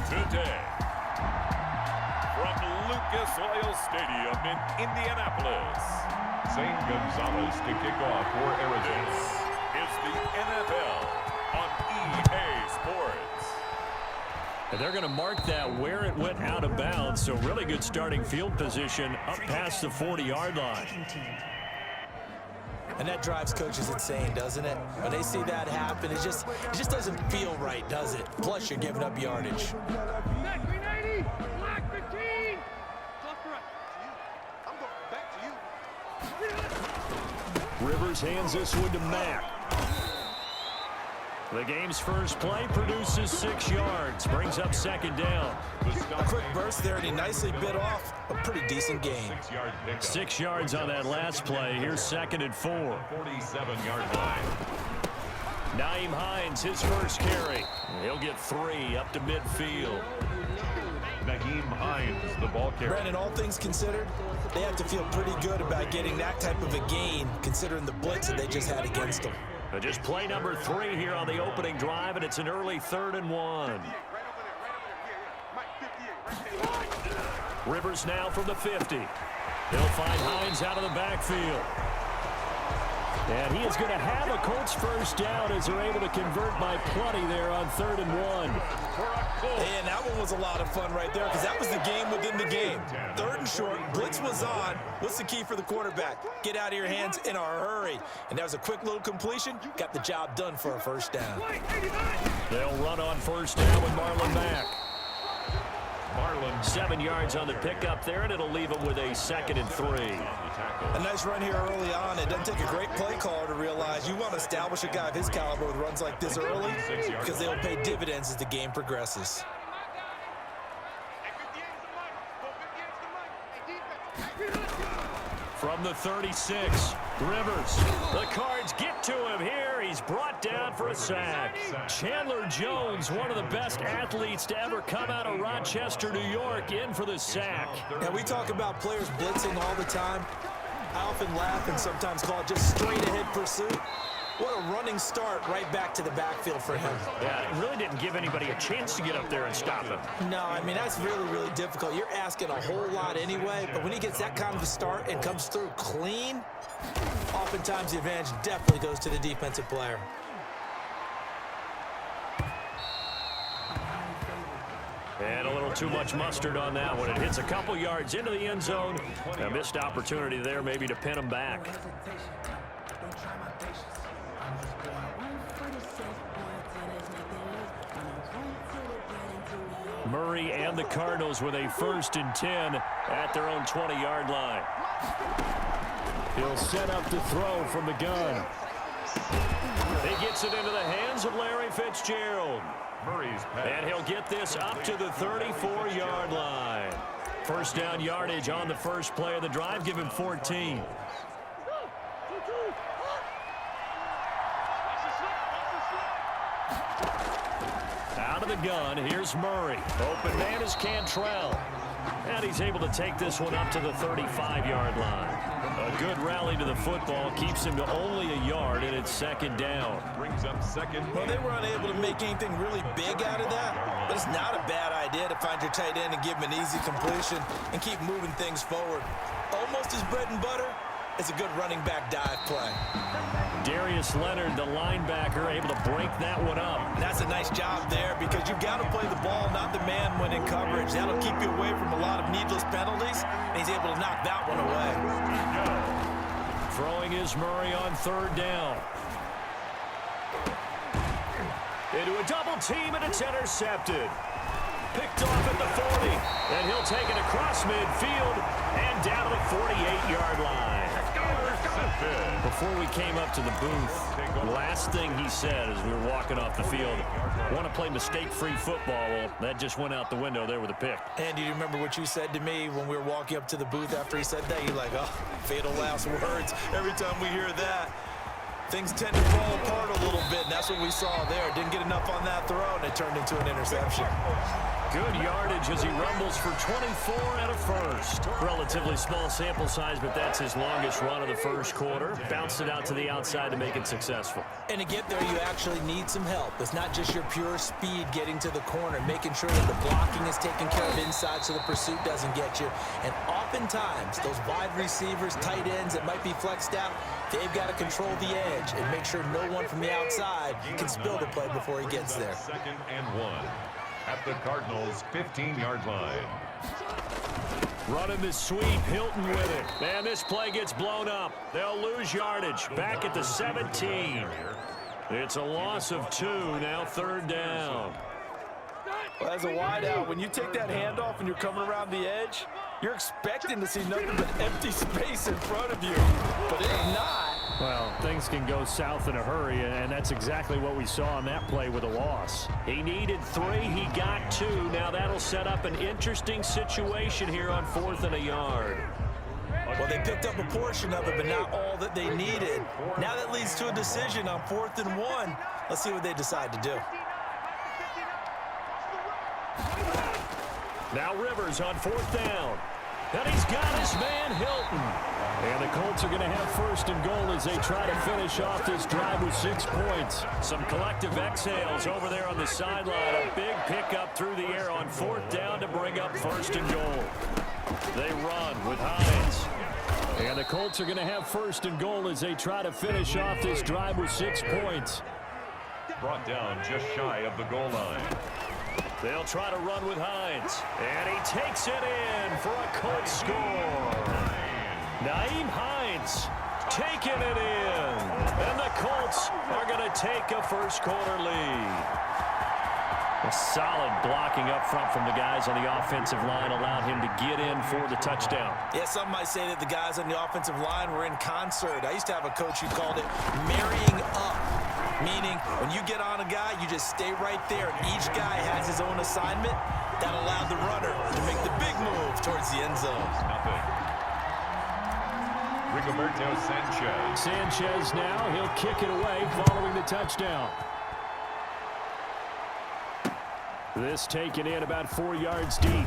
Today, from Lucas Oil Stadium in Indianapolis, Zane Gonzalez to kick off for Arizona. This is the NFL on EA Sports. And they're going to mark that where it went out of bounds, so really good starting field position up past the 40-yard line. And that drives coaches insane, doesn't it? When they see that happen, it just doesn't feel right, does it? Plus, you're giving up yardage. Rivers hands this one to Mack. The game's first play produces 6 yards, brings up second down. A quick burst there, and he nicely bit off a pretty decent gain. 6 yards on that last play. Here's second and 4. 47-yard line. Nyheim Hines, his first carry. He'll get 3 up to midfield. Nyheim Hines, the ball carrier. Brandon, all things considered, they have to feel pretty good about getting that type of a gain, considering the blitz that they just had against them. Just play number 3 here on the opening drive, and it's an early 3rd and 1. Rivers now from the 50. He'll find Hines out of the backfield. And he is going to have a Colts first down as they're able to convert by plenty there on 3rd and 1. And that one was a lot of fun right there because that was the game within the game. 3rd and short, blitz was on. What's the key for the quarterback? Get out of your hands in a hurry. And that was a quick little completion. Got the job done for a first down. They'll run on first down with Marlon Mack. 7 yards on the pickup there, and it'll leave him with a 2nd and 3. A nice run here early on. It doesn't take a great play caller to realize you want to establish a guy of his caliber with runs like this early because they'll pay dividends as the game progresses. From the 36, Rivers. The Cards get to him here. He's brought down for a sack. Chandler Jones, one of the best athletes to ever come out of Rochester, New York, in for the sack. Now, we talk about players blitzing all the time. I often laugh and sometimes call it just straight-ahead pursuit. What a running start right back to the backfield for him. Yeah, it really didn't give anybody a chance to get up there and stop him. No, I mean, that's really, really difficult. You're asking a whole lot anyway, but when he gets that kind of a start and comes through clean, oftentimes the advantage definitely goes to the defensive player. And a little too much mustard on that one. It hits a couple yards into the end zone. A missed opportunity there maybe to pin him back. Murray and the Cardinals with a 1st and 10 at their own 20-yard line. He'll set up to throw from the gun. He gets it into the hands of Larry Fitzgerald. And he'll get this up to the 34-yard line. First down yardage on the first play of the drive. Give him 14. Out of the gun, here's Murray. Open man is Cantrell. And he's able to take this one up to the 35-yard line. A good rally to the football keeps him to only a yard, and it's 2nd down. Brings up 2nd. Well, they were unable to make anything really big out of that, but it's not a bad idea to find your tight end and give him an easy completion and keep moving things forward. Almost his bread and butter is a good running back dive play. Darius Leonard, the linebacker, able to break that one up. And that's a nice job there because you've got to play the ball, not the man when in coverage. That'll keep you away from a lot of needless penalties, and he's able to knock that one away. Throwing is Murray on 3rd down. Into a double team, and it's intercepted. Picked off at the 40, and he'll take it across midfield and down to the 48-yard line. Before we came up to the booth, last thing he said as we were walking off the field, want to play mistake-free football. Well, that just went out the window there with a pick. And do you remember what you said to me when we were walking up to the booth after he said that? You're like, oh, fatal last words every time we hear that. things tend to fall apart a little bit, and that's what we saw there. Didn't get enough on that throw, and it turned into an interception. Good yardage as he rumbles for 24 and a first. Relatively small sample size, but that's his longest run of the first quarter. Bounced it out to the outside to make it successful. And to get there, you actually need some help. It's not just your pure speed getting to the corner, making sure that the blocking is taken care of inside so the pursuit doesn't get you. And oftentimes, those wide receivers, tight ends that might be flexed out, they've got to control the edge and make sure no one from the outside can spill the play before he gets there. 2nd and 1 at the Cardinals' 15-yard line. Running the sweep, Hilton with it. Man, this play gets blown up. They'll lose yardage. Back at the 17. It's a loss of 2, now 3rd down. Well, as a wideout, when you take that handoff and you're coming around the edge, you're expecting to see nothing but empty space in front of you. But if not... Well, things can go south in a hurry, and that's exactly what we saw on that play with a loss. He needed 3, he got 2. Now that'll set up an interesting situation here on 4th and a yard. Well, they picked up a portion of it, but not all that they needed. Now that leads to a decision on 4th and 1. Let's see what they decide to do. Now Rivers on 4th down. And he's got his man, Hilton. And the Colts are going to have 1st and goal as they try to finish off this drive with 6 points. Some collective exhales over there on the sideline. A big pickup through the air on 4th down to bring up 1st and goal. They run with Hines. And the Colts are going to have 1st and goal as they try to finish off this drive with 6 points. Brought down just shy of the goal line. They'll try to run with Hines. And he takes it in for a Colts score. Nyheim Hines taking it in. And the Colts are going to take a first quarter lead. A solid blocking up front from the guys on the offensive line allowed him to get in for the touchdown. Yeah, some might say that the guys on the offensive line were in concert. I used to have a coach who called it marrying up, meaning when you get on a guy, you just stay right there. Each guy has his own assignment that allowed the runner to make the big move towards the end zone. Rigoberto Sanchez. Sanchez now, he'll kick it away following the touchdown. This taken in about 4 yards deep.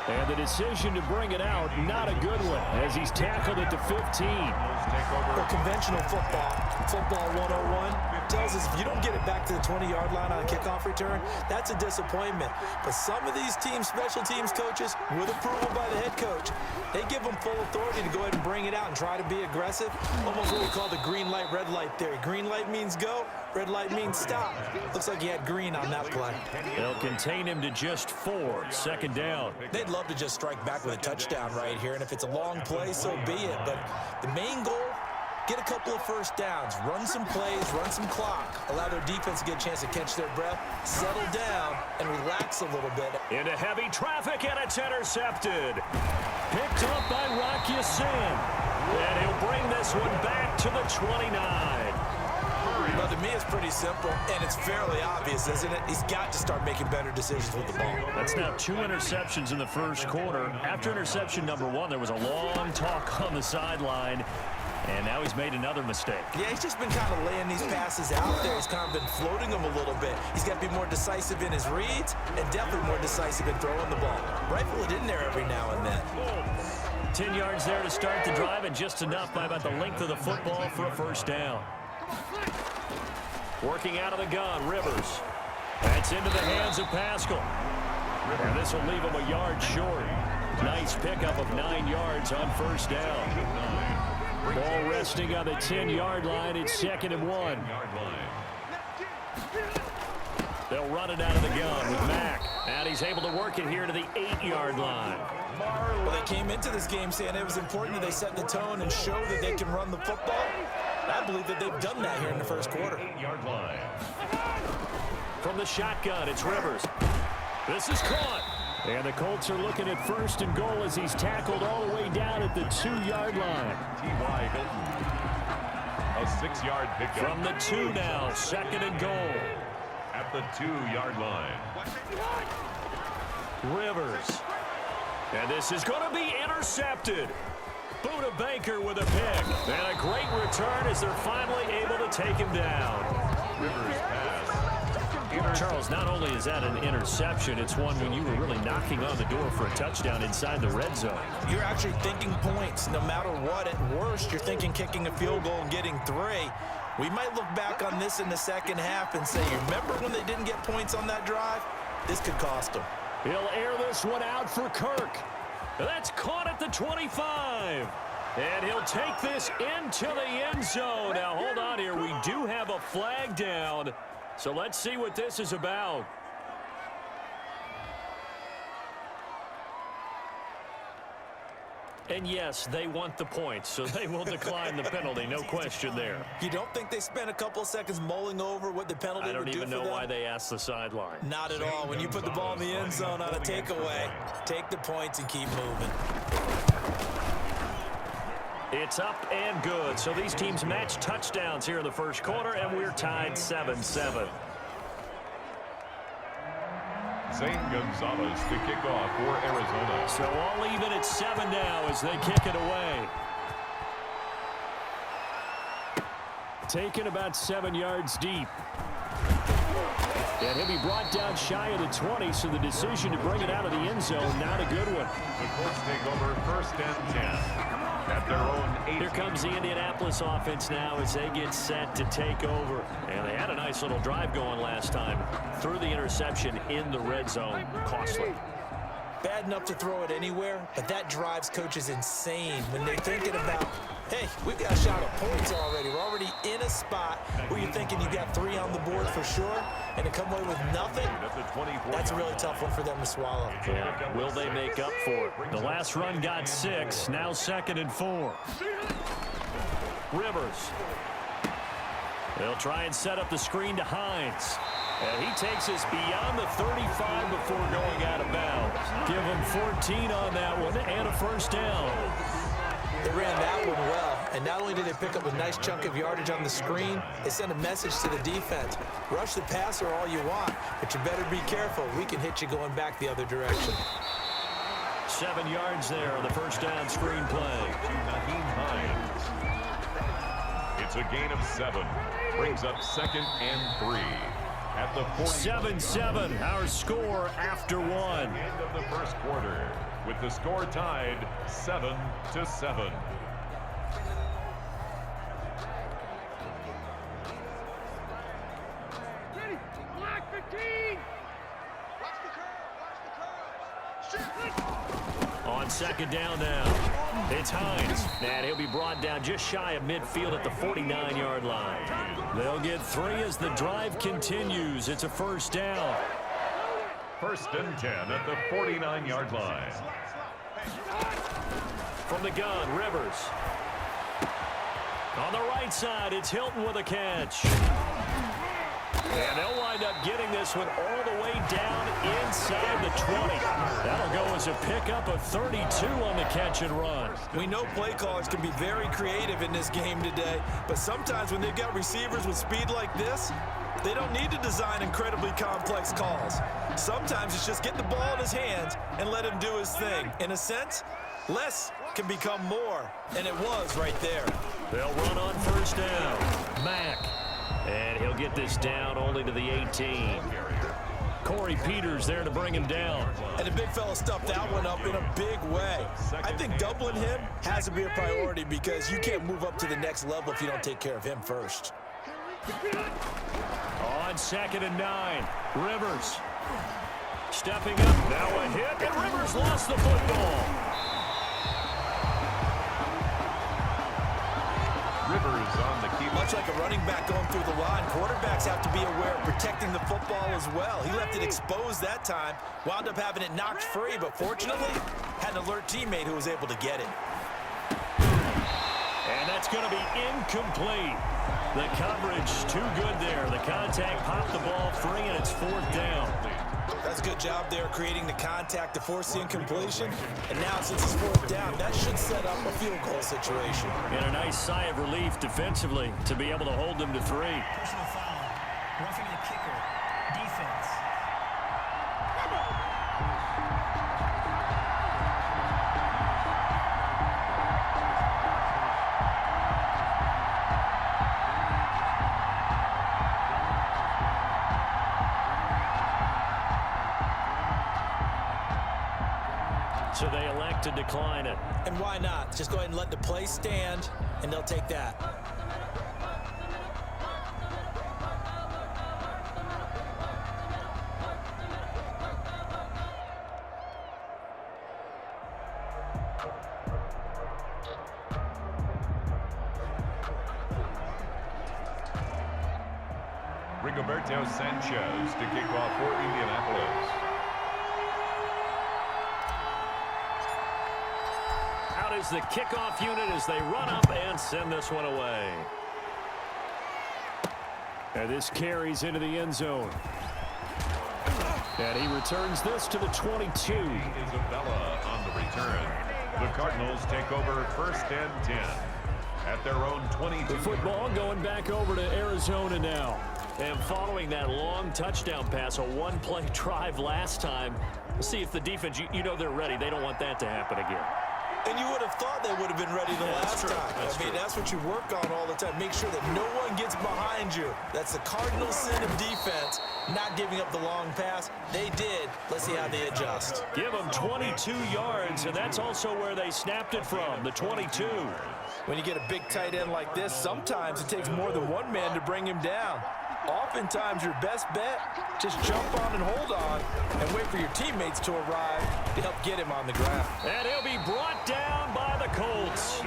And the decision to bring it out, not a good one, as he's tackled at the 15. Well, conventional football 101, tells us if you don't get it back to the 20-yard line on a kickoff return, that's a disappointment. But some of these teams, special teams coaches, with approval by the head coach, they give them full authority to go ahead and bring it out and try to be aggressive. Almost what we call the green light, red light theory. Green light means go, red light means stop. Looks like he had green on that play. They'll contain him to just 4, 2nd down. They'd love to just strike back with a touchdown right here, and if it's a long play, so be it. But the main goal, get a couple of first downs, run some plays, run some clock, allow their defense to get a chance to catch their breath, settle down, and relax a little bit. Into heavy traffic, and it's intercepted. Picked up by Rock Ya-Sin. And he'll bring this one back to the 29. Well, to me, it's pretty simple, and it's fairly obvious, isn't it? He's got to start making better decisions with the ball. That's now 2 interceptions in the first quarter. After interception number 1, there was a long talk on the sideline, and now he's made another mistake. Yeah, he's just been kind of laying these passes out there. He's kind of been floating them a little bit. He's got to be more decisive in his reads and definitely more decisive in throwing the ball. Rifle it in there every now and then. 10 yards there to start the drive, and just enough by about the length of the football for a first down. Working out of the gun, Rivers. That's into the hands of Pascal. And this will leave him a yard short. Nice pickup of 9 yards on first down. Ball resting on the 10-yard line. It's 2nd and 1. They'll run it out of the gun with Mack. And he's able to work it here to the 8-yard line. Well, they came into this game saying it was important that they set the tone and show that they can run the football. I believe that they've done that here in the first quarter. 8-yard line. From the shotgun, it's Rivers. This is caught. And the Colts are looking at 1st and goal as he's tackled all the way down at the 2-yard line. T.Y. Hilton. A 6-yard pickup. From the 2 now, 2nd and goal. At the 2-yard line. Rivers. And this is going to be intercepted. Buda Baker with a pick. And a great return as they're finally able to take him down. Rivers pass. Charles, not only is that an interception, it's one when you were really knocking on the door for a touchdown inside the red zone. You're actually thinking points. No matter what, at worst, you're thinking kicking a field goal and getting 3. We might look back on this in the second half and say, you remember when they didn't get points on that drive? This could cost them. He'll air this one out for Kirk. That's caught at the 25. And he'll take this into the end zone. Now, hold on here. We do have a flag down. So let's see what this is about. And yes, they want the points, so they will decline the penalty. No question there. You don't think they spent a couple of seconds mulling over what the penalty would do for them? I don't even know why they asked the sideline. Not at all. When you put the ball in the end zone on a takeaway, take the points and keep moving. It's up and good. So these teams match touchdowns here in the first quarter, and we're tied 7-7. Zane Gonzalez to kick off for Arizona. So all even at 7 now as they kick it away. Taken about 7 yards deep. And he'll be brought down shy of the 20, so the decision to bring it out of the end zone, not a good one. The Colts take over 1st and 10. At their own 8. Here comes the Indianapolis offense now as they get set to take over. And they had a nice little drive going last time. Threw the interception in the red zone. Costly. Bad enough to throw it anywhere, but that drives coaches insane when they're thinking about, hey, we've got a shot at points already. We're already in a spot where you're thinking you got 3 on the board for sure, and to come away with nothing, that's a really tough one for them to swallow. Yeah. Will they make up for it? The last run got 6, now 2nd and 4. Rivers. They'll try and set up the screen to Hines. And he takes us beyond the 35 before going out of bounds. Give him 14 on that one and a first down. They ran that one well, and not only did they pick up a nice chunk of yardage on the screen, they sent a message to the defense. Rush the passer all you want, but you better be careful. We can hit you going back the other direction. 7 yards there on the first down screen play. It's a gain of 7. Brings up 2nd and 3. At the 7-7, our score after 1. End of the first quarter, with the score tied 7-7. On 2nd down now, it's Hines. And he'll be brought down just shy of midfield at the 49-yard line. They'll get 3 as the drive continues. It's a first down. 1st and 10 at the 49-yard line. From the gun, Rivers. On the right side, it's Hilton with a catch. And they'll wind up getting this one all the way down inside the 20. That'll go as a pickup of 32 on the catch and run. We know play callers can be very creative in this game today, but sometimes when they've got receivers with speed like this, they don't need to design incredibly complex calls. Sometimes it's just get the ball in his hands and let him do his thing. In a sense, less can become more, and it was right there. They'll run on first down. Mack. And he'll get this down only to the 18. Corey Peters there to bring him down. And the big fella stuffed that one up in a big way. I think doubling him has to be a priority because you can't move up to the next level if you don't take care of him first. On 2nd and 9, Rivers. Stepping up, now a hit, and Rivers lost the football. Rivers on the keeper. Much like a running back going through the line, quarterbacks have to be aware of protecting the football as well. He left it exposed that time, wound up having it knocked free, but fortunately, had an alert teammate who was able to get it. And that's going to be incomplete. The coverage too good there. The contact popped the ball free, and it's 4th down. That's a good job there creating the contact to force the incompletion. And now since it's 4th down, that should set up a field goal situation. And a nice sigh of relief defensively to be able to hold them to 3. Personal foul. Roughing the kicker. Defense. So they elect to decline it. And why not? Just go ahead and let the play stand, and they'll take that. Rigoberto Sanchez to kick off for Indianapolis. Out is the kickoff unit as they run up and send this one away. And this carries into the end zone. And he returns this to the 22. Isabella on the return. The Cardinals take over 1st and 10 at their own 22. The football going back over to Arizona now. And following that long touchdown pass, a one-play drive last time, we'll see if the defense, you know they're ready. They don't want that to happen again. And you would have thought they would have been ready the last time. That's what you work on all the time. Make sure that no one gets behind you. That's the cardinal sin of defense, not giving up the long pass. They did. Let's see how they adjust. Give them 22 yards, and that's also where they snapped it from, the 22. When you get a big tight end like this, sometimes it takes more than one man to bring him down. Oftentimes, your best bet, just jump on and hold on and wait for your teammates to arrive to help get him on the ground. And he'll be brought down by the Colts.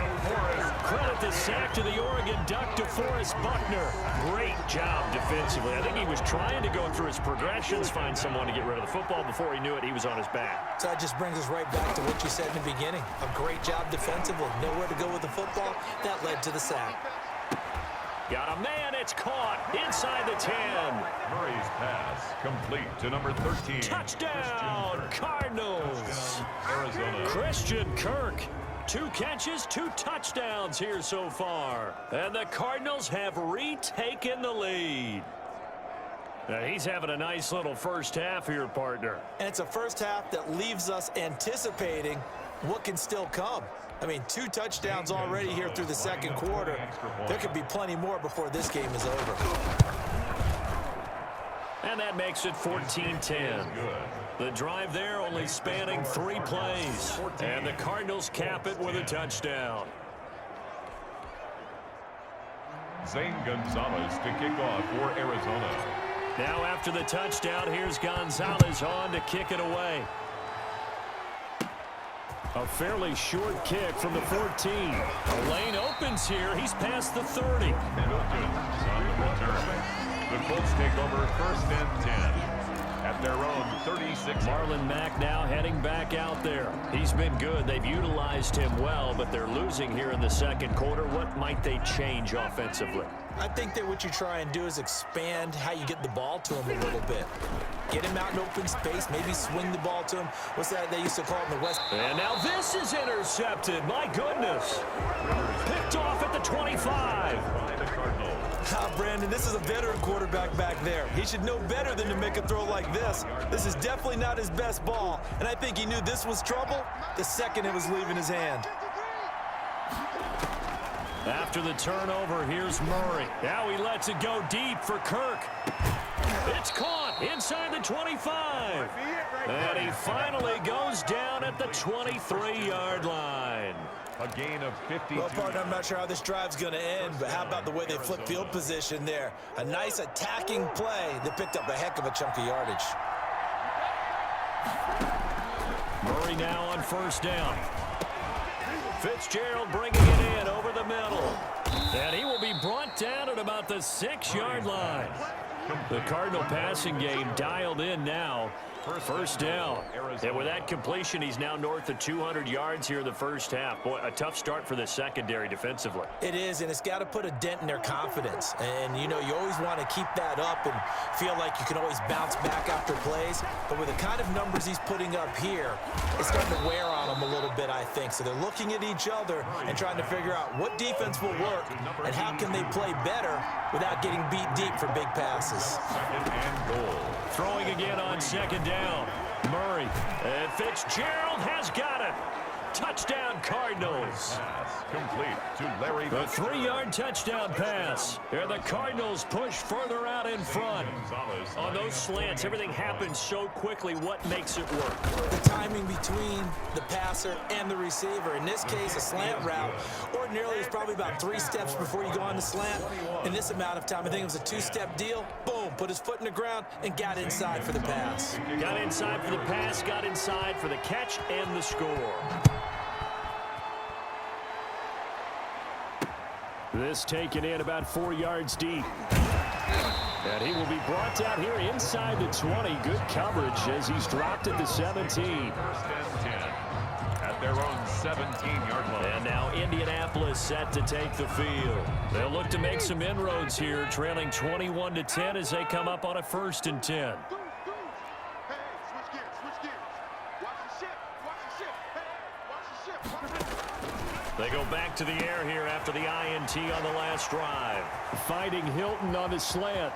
Credit the sack to the Oregon Duck, DeForest Buckner. Great job defensively. I think he was trying to go through his progressions, find someone to get rid of the football. Before he knew it, he was on his back. So that just brings us right back to what you said in the beginning. A great job defensively. Nowhere to go with the football. That led to the sack. Got a man, it's caught inside the 10. Murray's pass complete to number 13. Touchdown, Cardinals. Arizona. Christian Kirk. 2 catches, 2 touchdowns here so far. And the Cardinals have retaken the lead. Now he's having a nice little first half here, partner. And it's a first half that leaves us anticipating what can still come. 2 touchdowns already here through the second quarter. There could be plenty more before this game is over. And that makes it 14-10. The drive there only spanning 3 plays. And the Cardinals cap it with a touchdown. Zane Gonzalez to kick off for Arizona. Now after the touchdown, here's Gonzalez on to kick it away. A fairly short kick from the 14. The lane opens here. He's past the 30. Milton on the return. The Colts take over 1st and 10 at their own 36. Marlon Mack now heading back out there. He's been good. They've utilized him well, but they're losing here in the second quarter. What might they change offensively? I think that what you try and do is expand how you get the ball to him a little bit. Get him out in open space, maybe swing the ball to him. What's that they used to call it in the West? And now this is intercepted. My goodness. Picked off at the 25. Brandon, this is a veteran quarterback back there. He should know better than to make a throw like this. This is definitely not his best ball, and I think he knew this was trouble the second it was leaving his hand. After the turnover, here's Murray. Now he lets it go deep for Kirk. It's caught inside the 25. And he finally goes down at the 23-yard line. A gain of 52. Well, partner, I'm not sure how this drive's going to end, but how about the way they flip field position there? A nice attacking play that picked up a heck of a chunk of yardage. Murray now on 1st down. Fitzgerald bringing it in over the middle. And he will be brought down at about the 6-yard line. The Cardinal passing game dialed in now. 1st down. And with that completion, he's now north of 200 yards here in the first half. Boy, a tough start for the secondary defensively. It is, and it's got to put a dent in their confidence. And, you always want to keep that up and feel like you can always bounce back after plays. But with the kind of numbers he's putting up here, it's starting to wear on them a little bit, I think. So they're looking at each other and trying to figure out what defense will work and how can they play better without getting beat deep for big passes. 2nd and goal. Throwing again on 2nd down. Murray. And Fitzgerald has got it. Touchdown, Cardinals. Pass complete to Larry. A 3-yard touchdown pass. And the Cardinals push further out in front. On those slants, everything happens so quickly. What makes it work? The timing between the passer and the receiver. In this case, a slant route. Ordinarily, it's probably about 3 steps before you go on the slant. In this amount of time, I think it was a 2-step deal. Boom, put his foot in the ground and got inside for the pass. Got inside for the pass, got inside for the catch and the score. This taken in about 4 yards deep. And he will be brought down here inside the 20. Good coverage as he's dropped at the 17. First and 10 at their own 17-yard line. And now Indianapolis set to take the field. They'll look to make some inroads here, trailing 21-10 as they come up on a 1st and 10. They go back to the air here after the INT on the last drive. Fighting Hilton on the slant.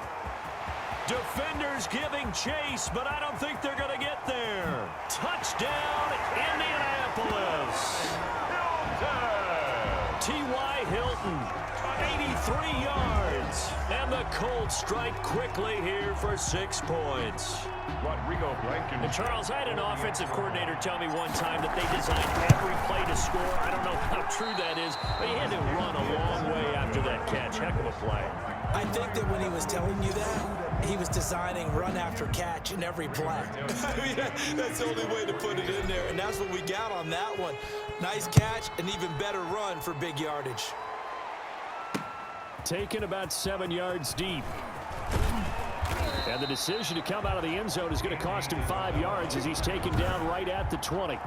Defenders giving chase, but I don't think they're going to get there. Touchdown, Indianapolis. T.Y. Hilton, 83 yards. And the Colts strike quickly here for 6 points. Rodrigo Blankenship. And Charles, I had an offensive coordinator tell me one time that they designed every play to score. I don't know how true that is, but he had to run a long way after that catch. Heck of a play. I think that when he was telling you that, he was designing run after catch in every play. I mean, that's the only way to put it in there, and that's what we got on that one. Nice catch, and even better run for big yardage. Taken about 7 yards deep. And the decision to come out of the end zone is going to cost him 5 yards as he's taken down right at the 20.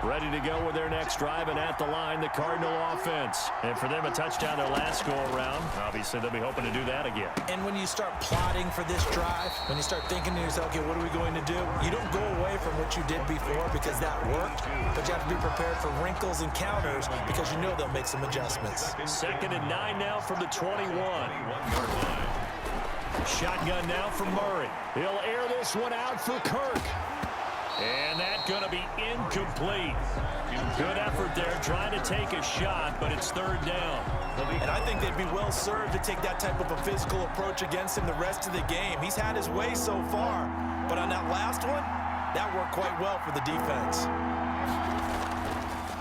Ready to go with their next drive, and at the line, the Cardinal offense. And for them, a touchdown their last go-around. Obviously, they'll be hoping to do that again. And when you start plotting for this drive, when you start thinking to yourself, okay, what are we going to do? You don't go away from what you did before because that worked, but you have to be prepared for wrinkles and counters because you know they'll make some adjustments. 2nd and 9 now from the 21. Shotgun now for Murray. He'll air this one out for Kirk. And that's going to be incomplete. Good effort there trying to take a shot, but it's 3rd down. And I think they'd be well served to take that type of a physical approach against him the rest of the game. He's had his way so far, but on that last one, that worked quite well for the defense.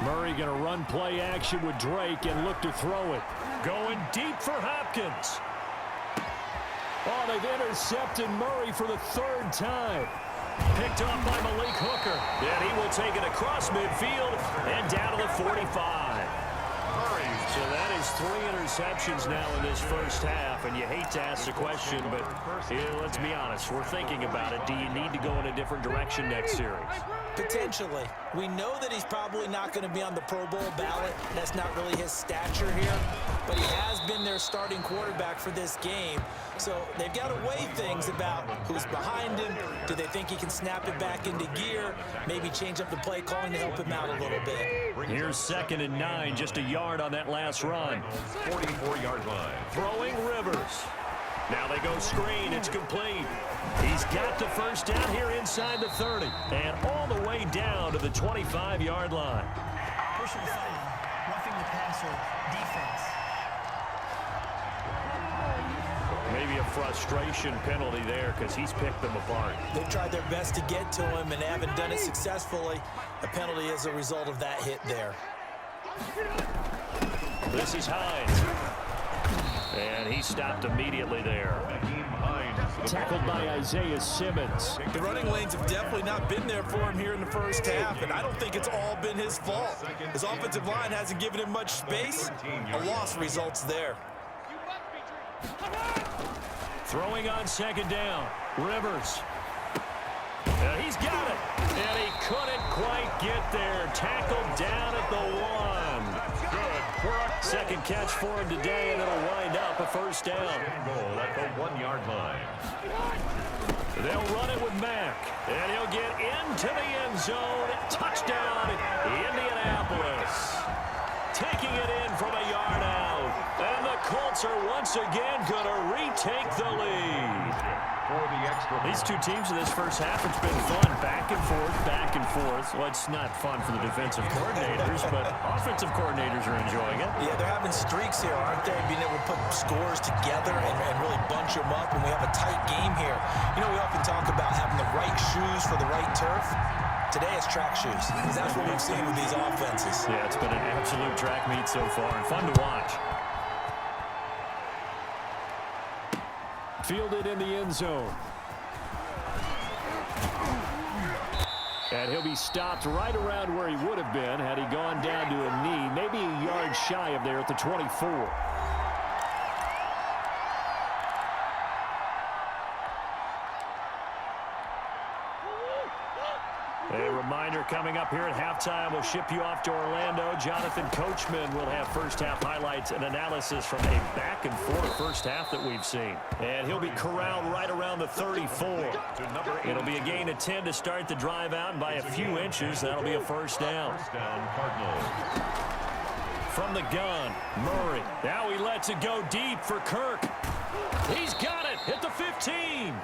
Murray going to run play action with Drake and look to throw it. Going deep for Hopkins. Oh, they've intercepted Murray for the 3rd time. Picked up by Malik Hooker. And he will take it across midfield and down to the 45. So that is 3 interceptions now in this first half. And you hate to ask the question, but let's be honest. We're thinking about it. Do you need to go in a different direction next series? Potentially. We know that he's probably not going to be on the Pro Bowl ballot. That's not really his stature here. But he has been their starting quarterback for this game. So they've got to weigh things about who's behind him. Do they think he can snap it back into gear? Maybe change up the play calling to help him out a little bit. Here's 2nd and 9, just a yard on that last run. 44-yard line. Throwing Rivers. Now they go screen. It's complete. He's got the 1st down here inside the 30. And all the way down to the 25-yard line. Personal foul, roughing the passer, defense. Maybe a frustration penalty there because he's picked them apart. They've tried their best to get to him and haven't done it successfully. A penalty as a result of that hit there. This is Hines. And he stopped immediately there. Tackled by Isaiah Simmons. The running lanes have definitely not been there for him here in the first half, and I don't think it's all been his fault. His offensive line hasn't given him much space. A loss results there. Throwing on 2nd down. Rivers. He's got it. And he couldn't quite get there. Tackled down at the 1. Second catch for him today, and it'll wind up a 1st down. Goal at the 1-yard line. They'll run it with Mack, and he'll get into the end zone. Touchdown, Indianapolis. Taking it in from a yard out. And the Colts are once again going to retake the lead. For the extra These two teams in this first half, it's been fun. Back and forth, back and forth. Well, it's not fun for the defensive coordinators, but offensive coordinators are enjoying it. Yeah, they're having streaks here, aren't they? Being able to put scores together and really bunch them up, and we have a tight game here. You know, we often talk about having the right shoes for the right turf. Today it's track shoes, because that's what we've seen with these offenses. Yeah, it's been an absolute track meet so far, and fun to watch. Fielded in the end zone. And he'll be stopped right around where he would have been had he gone down to a knee, maybe a yard shy of there at the 24. A reminder coming up here at halftime. We'll ship you off to Orlando. Jonathan Coachman will have first-half highlights and analysis from a back-and-forth first half that we've seen. And he'll be corralled right around the 34. It'll be a gain of 10 to start the drive out, and by a few inches, that'll be a first down. First down, Cardinals. From the gun, Murray. Now he lets it go deep for Kirk. He's got it at the 15.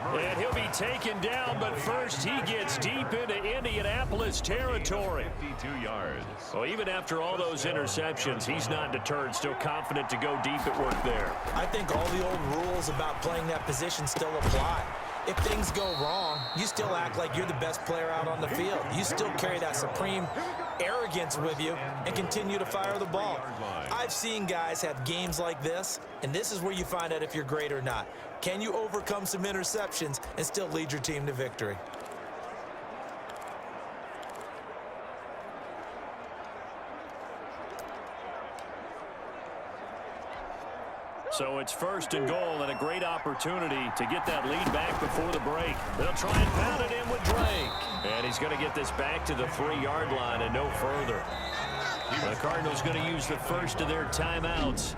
And he'll be taken down, but first he gets deep into Indianapolis territory. 52 yards. Well, even after all those interceptions, he's not deterred, still confident to go deep at work there. I think all the old rules about playing that position still apply. If things go wrong, you still act like you're the best player out on the field. You still carry that supreme arrogance with you and continue to fire the ball. I've seen guys have games like this, and this is where you find out if you're great or not. Can you overcome some interceptions and still lead your team to victory? So it's first and goal, and a great opportunity to get that lead back before the break. They'll try and pound it in with Drake. And he's going to get this back to the 3-yard line and no further. The Cardinals going to use the first of their timeouts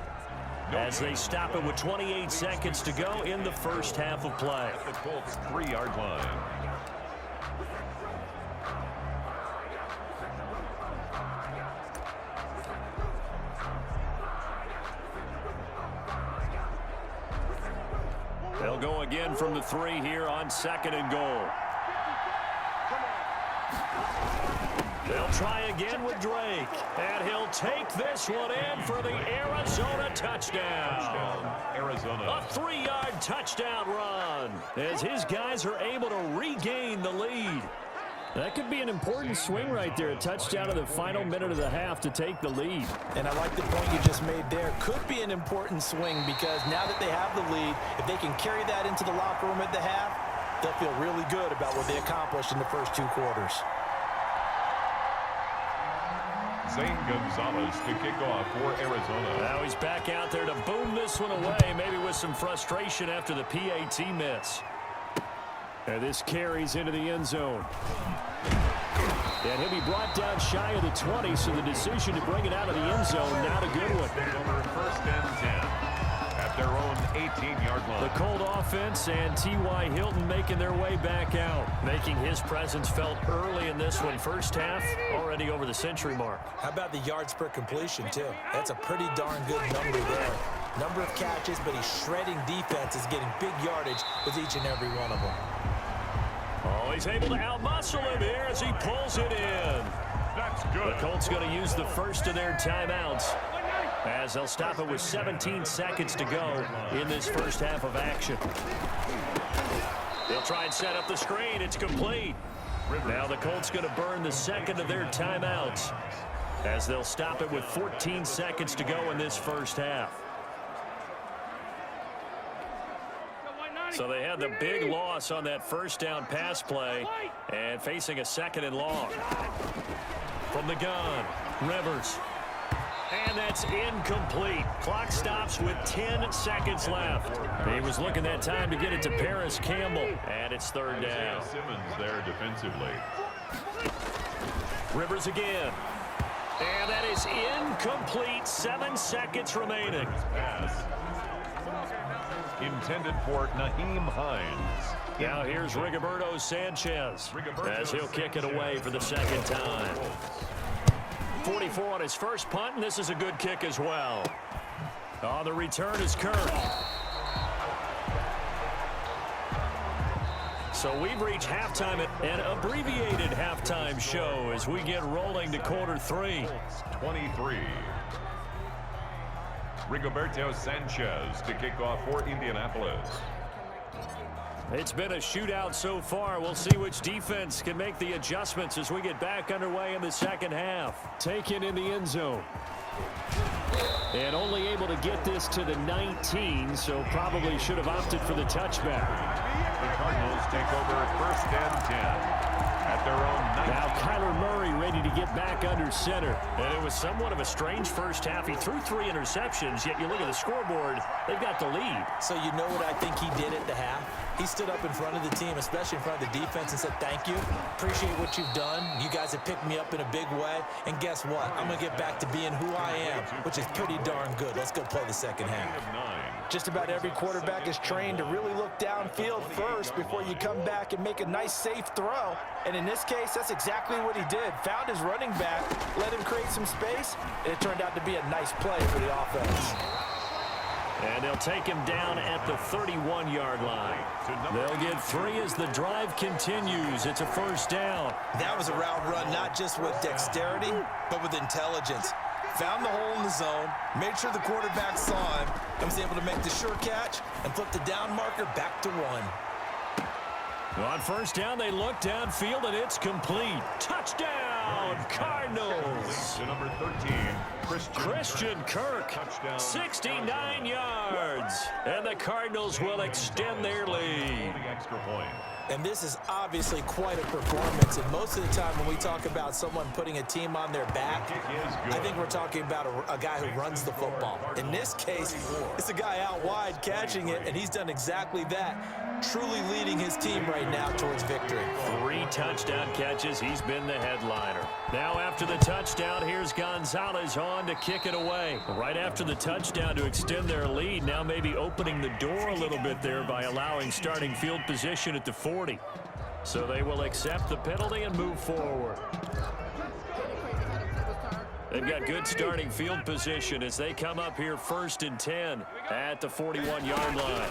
as they stop it with 28 seconds to go in the first half of play. At the Colts 3-yard line. They'll go again from the 3 here on second and goal. They'll try again with Drake. And he'll take this one in for the Arizona touchdown. Arizona. A 3-yard touchdown run as his guys are able to regain the lead. That could be an important swing right there. A touchdown in the final minute of the half to take the lead. And I like the point you just made there. Could be an important swing because now that they have the lead, if they can carry that into the locker room at the half, they'll feel really good about what they accomplished in the first 2 quarters. Zane Gonzalez to kick off for Arizona. Now he's back out there to boom this one away, maybe with some frustration after the PAT miss. And this carries into the end zone. And he'll be brought down shy of the 20, so the decision to bring it out of the end zone, not a good one. First and 10 at their own 18-yard line. The Colt offense and T.Y. Hilton making their way back out, making his presence felt early in this one. First half, already over the century mark. How about the yards per completion, too? That's a pretty darn good number there. Number of catches, but he's shredding defenses, getting big yardage with each and every one of them. Oh, he's able to outmuscle him here as he pulls it in. That's good. The Colts going to use the first of their timeouts as they'll stop it with 17 seconds to go in this first half of action. They'll try and set up the screen. It's complete. Now the Colts going to burn the second of their timeouts as they'll stop it with 14 seconds to go in this first half. So they had the big loss on that first down pass play and facing a second and long. From the gun, Rivers. And that's incomplete. Clock stops with 10 seconds left. He was looking that time to get it to Paris Campbell. And it's third down. Simmons there defensively. Rivers again. And that is incomplete. 7 seconds remaining. Pass intended for Naheem Hines. Now here's Rigoberto Sanchez as he'll kick it away for the second time. 44 on his first punt, and this is a good kick as well. On the return is Kirk. So we've reached halftime, an abbreviated halftime show as we get rolling to quarter 3. 23. Rigoberto Sanchez to kick off for Indianapolis. It's been a shootout so far. We'll see which defense can make the adjustments as we get back underway in the second half. Taken in the end zone. And only able to get this to the 19, so probably should have opted for the touchback. The Cardinals take over 1st and 10 at their own 19. Now Kyler Murray ready to get back under center. And it was somewhat of a strange first half. He threw 3 interceptions, yet you look at the scoreboard, they've got the lead. So you know what I think he did at the half? He stood up in front of the team, especially in front of the defense, and said, thank you. Appreciate what you've done. You guys have picked me up in a big way. And guess what? I'm going to get back to being who I am, which is pretty darn good. Let's go play the second half. Just about every quarterback is trained to really look downfield first before you come back and make a nice, safe throw. And in this case, that's exactly what he did. Found his running back, let him create some space, and it turned out to be a nice play for the offense. And they'll take him down at the 31-yard line. They'll get 3 as the drive continues. It's a first down. That was a route run, not just with dexterity, but with intelligence. Found the hole in the zone, made sure the quarterback saw him, and was able to make the sure catch and flip the down marker back to 1. On first down, they look downfield, and it's complete. Touchdown, Cardinals. To number 13, Christian Kirk, 69 yards. And the Cardinals will extend their lead. Extra point. And this is obviously quite a performance. And most of the time when we talk about someone putting a team on their back, I think we're talking about a guy who runs the football. In this case, it's a guy out wide catching it, and he's done exactly that, truly leading his team right now towards victory. 3 touchdown catches. He's been the headliner. Now after the touchdown, here's Gonzalez on to kick it away. Right after the touchdown to extend their lead, now maybe opening the door a little bit there by allowing starting field position at the 40. So they will accept the penalty and move forward. They've got good starting field position as they come up here 1st and 10 at the 41-yard line.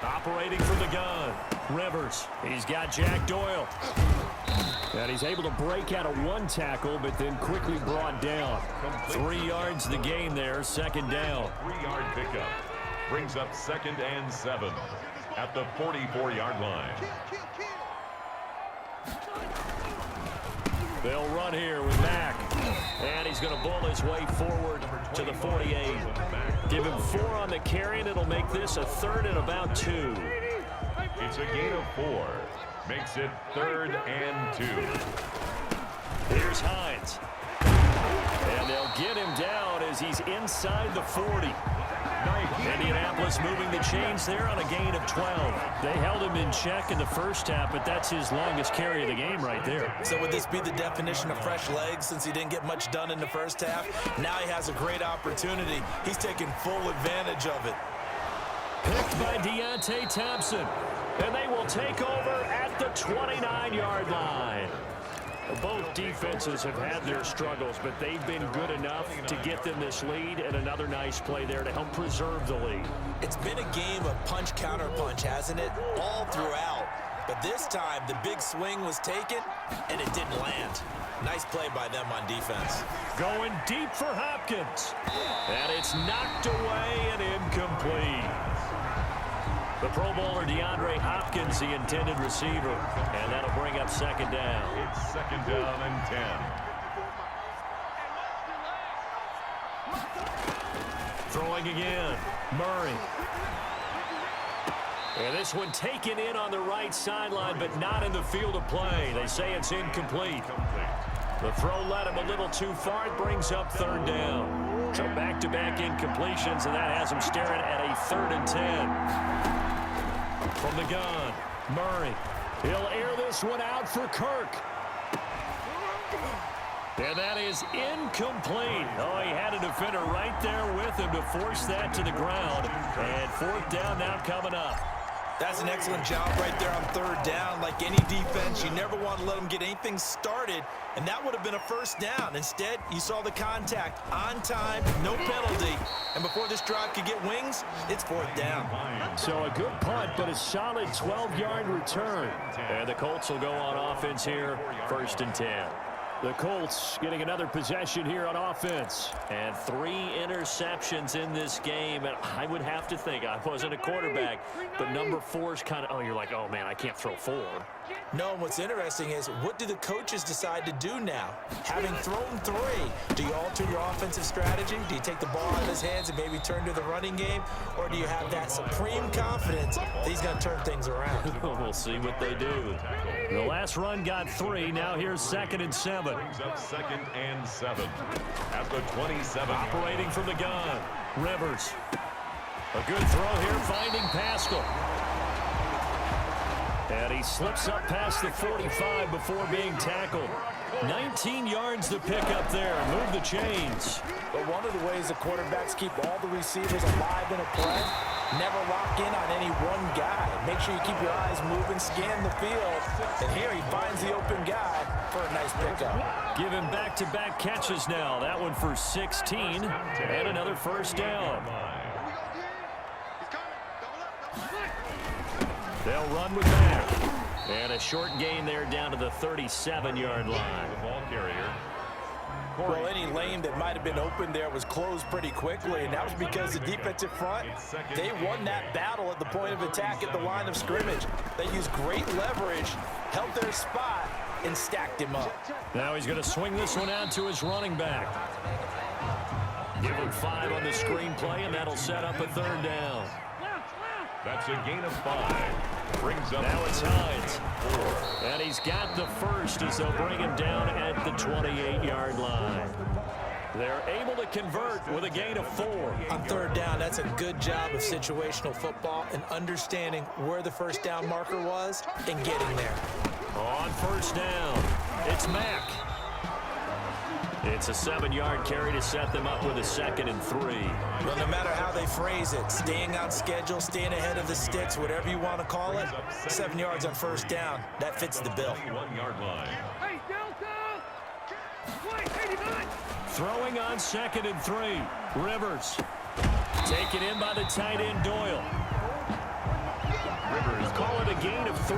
Operating from the gun, Rivers. He's got Jack Doyle. And he's able to break out of 1 tackle, but then quickly brought down. 3 yards the gain there, 2nd down. 3-yard pickup brings up 2nd and 7 at the 44-yard line. They'll run here with Mack. And he's going to bull his way forward to the 48. Give him 4 on the carry, and it'll make this a 3rd and about 2. It's a gain of 4. Makes it 3rd and 2. Here's Hines. And they'll get him down as he's inside the 40. Indianapolis moving the chains there on a gain of 12. They held him in check in the first half, but that's his longest carry of the game right there. So would this be the definition of fresh legs since he didn't get much done in the first half? Now he has a great opportunity. He's taking full advantage of it. Picked by Deontay Thompson. And they will take over at the 29-yard line. Both defenses have had their struggles, but they've been good enough to get them this lead, and another nice play there to help preserve the lead. It's been a game of punch-counter-punch, hasn't it? All throughout. But this time, the big swing was taken, and it didn't land. Nice play by them on defense. Going deep for Hopkins. And it's knocked away and incomplete. The Pro Bowler DeAndre Hopkins, the intended receiver. And that'll bring up 2nd down. It's 2nd down and 10. Throwing again. Murray. And this one taken in on the right sideline, but not in the field of play. They say it's incomplete. The throw led him a little too far. It brings up 3rd down. So back-to-back incompletions, and that has him staring at a 3rd and 10. From the gun, Murray. He'll air this one out for Kirk. And that is incomplete. Oh, he had a defender right there with him to force that to the ground. And 4th down now coming up. That's an excellent job right there on third down. Like any defense, you never want to let them get anything started, and that would have been a first down. Instead, you saw the contact on time, no penalty, and before this drive could get wings, it's fourth down. So a good punt, but a solid 12-yard return. And the Colts will go on offense here, 1st and 10. The Colts getting another possession here on offense. And 3 interceptions in this game. And I would have to think, I wasn't a quarterback, but number 4 is kind of, oh, you're like, oh, man, I can't throw 4. No, and what's interesting is, what do the coaches decide to do now? Having thrown 3, do you alter your offensive strategy? Do you take the ball out of his hands and maybe turn to the running game? Or do you have that supreme confidence that he's going to turn things around? We'll see what they do. The last run got 3. Now here's 2nd and 7. Brings up 2nd and 7 at the 27. Operating from the gun. Rivers. A good throw here, finding Pascal. And he slips up past the 45 before being tackled. 19 yards to pick up there. Move the chains. But one of the ways the quarterbacks keep all the receivers alive in a play, never lock in on any one guy. Make sure you keep your eyes moving, scan the field. And here he finds the open guy for a nice pickup. Give him back-to-back catches now. That one for 16 and another first down. They'll run with that. And a short gain there down to the 37-yard line. The ball carrier. Well, any lane that might have been open there was closed pretty quickly, and that was because the defensive front, they won that battle at the point of attack at the line of scrimmage. They used great leverage, held their spot, and stacked him up. Now he's going to swing this one out to his running back. Give him 5 on the screenplay, and that'll set up a 3rd down. That's a gain of 5. Brings up now it's Hines. And he's got the first as they'll bring him down at the 28-yard line. They're able to convert with a gain of 4. On 3rd down, that's a good job of situational football and understanding where the first down marker was and getting there. On 1st down, it's Mack. It's a 7-yard carry to set them up with a 2nd and 3. Well, no matter how they phrase it, staying on schedule, staying ahead of the sticks, whatever you want to call it, 7 yards on 1st down, that fits the bill. 1-yard line. Hey, Delta! Wait, 89! Throwing on 2nd and 3. Rivers. Taken in by the tight end Doyle. Rivers call it a gain of 3.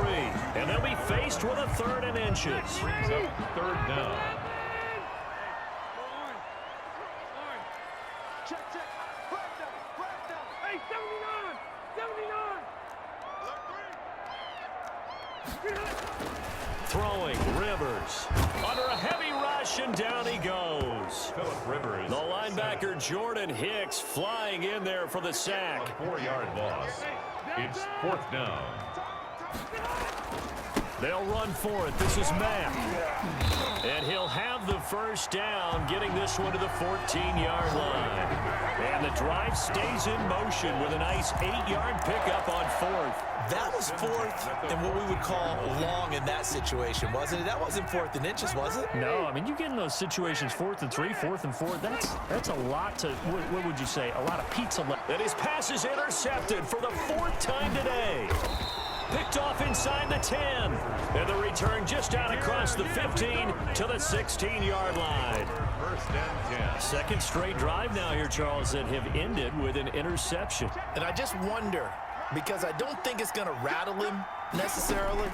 And they'll be faced with a 3rd and inches. Brings up 3rd down. Hey, 79! 79! Throwing, Rivers. Under a heavy rush, and down he goes. Phillip Rivers. The linebacker Jordan Hicks flying in there for the sack. A 4-yard loss. It's 4th down. They'll run for it. This is Mack. And he'll have the first down, getting this one to the 14-yard line. And the drive stays in motion with a nice 8-yard pickup on 4th. That was 4th and what we would call long in that situation, wasn't it? That wasn't 4th and inches, was it? No, I mean, you get in those situations 4th and 3, 4th and 4. That's a lot to, what would you say, a lot of pizza left. And his pass is intercepted for the 4th time today. Picked off inside the 10. And the return just out across the 15 to the 16-yard line. 1st and 10. Second straight drive now here, Charles, that have ended with an interception. And I just wonder, because I don't think it's going to rattle him necessarily,